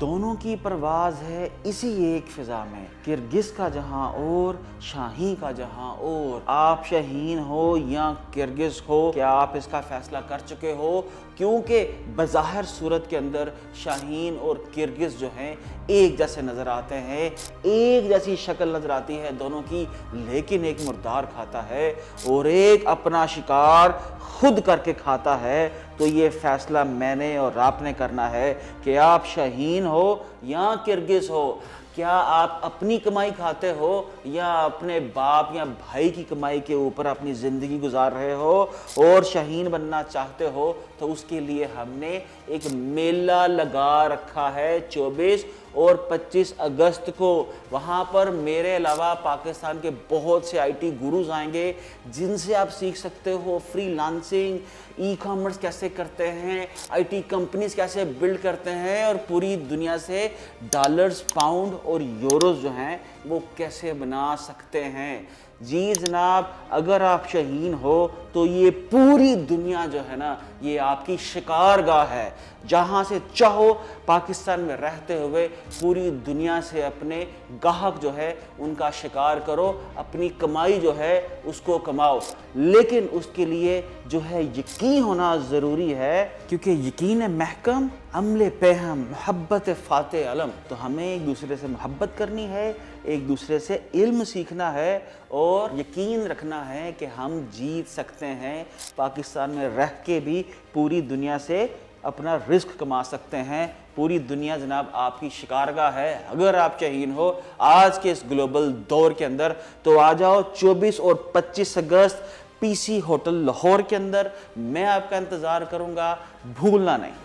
دونوں کی پرواز ہے اسی ایک فضا میں، کرگز کا جہاں اور شاہین کا جہاں اور۔ آپ شاہین ہو یا کرگز ہو، کیا آپ اس کا فیصلہ کر چکے ہو؟ کیونکہ بظاہر صورت کے اندر شاہین اور کرگز جو ہیں ایک جیسے نظر آتے ہیں، ایک جیسی شکل نظر آتی ہے دونوں کی، لیکن ایک مردار کھاتا ہے اور ایک اپنا شکار خود کر کے کھاتا ہے۔ تو یہ فیصلہ میں نے اور آپ نے کرنا ہے کہ آپ شاہین ہو یا کرگز ہو، کیا آپ اپنی کمائی کھاتے ہو یا اپنے باپ یا بھائی کی کمائی کے اوپر اپنی زندگی گزار رہے ہو اور شاہین بننا چاہتے ہو؟ تو اس کے لیے ہم نے ایک میلہ لگا رکھا ہے 24 اور 25 اگست کو۔ وہاں پر میرے علاوہ پاکستان کے بہت سے IT گروز آئیں گے جن سے آپ سیکھ سکتے ہو فری لانسنگ، ای کامرس کیسے کرتے ہیں، IT کمپنیز کیسے بلڈ کرتے ہیں، اور پوری دنیا سے ڈالرز، پاؤنڈ اور یوروز جو ہیں وہ کیسے بنا سکتے ہیں۔ جی جناب، اگر آپ شاہین ہو تو یہ پوری دنیا جو ہے نا یہ آپ کی شکارگاہ ہے، جہاں سے چاہو پاکستان میں رہتے ہوئے پوری دنیا سے اپنے گاہک جو ہے ان کا شکار کرو، اپنی کمائی جو ہے اس کو کماؤ، لیکن اس کے لیے جو ہے یقین ہونا ضروری ہے، کیونکہ یقین محکم عمل پہم محبت فاتح علم۔ تو ہمیں ایک دوسرے سے محبت کرنی ہے، ایک دوسرے سے علم سیکھنا ہے اور یقین رکھنا ہے کہ ہم جیت سکتے ہیں، پاکستان میں رہ کے بھی پوری دنیا سے اپنا رزق کما سکتے ہیں۔ پوری دنیا جناب آپ کی شکارگاہ ہے۔ اگر آپ شاہین ہو آج کے اس گلوبل دور کے اندر تو آ جاؤ 24 اور 25 اگست PC ہوٹل لاہور کے اندر، میں آپ کا انتظار کروں گا، بھولنا نہیں۔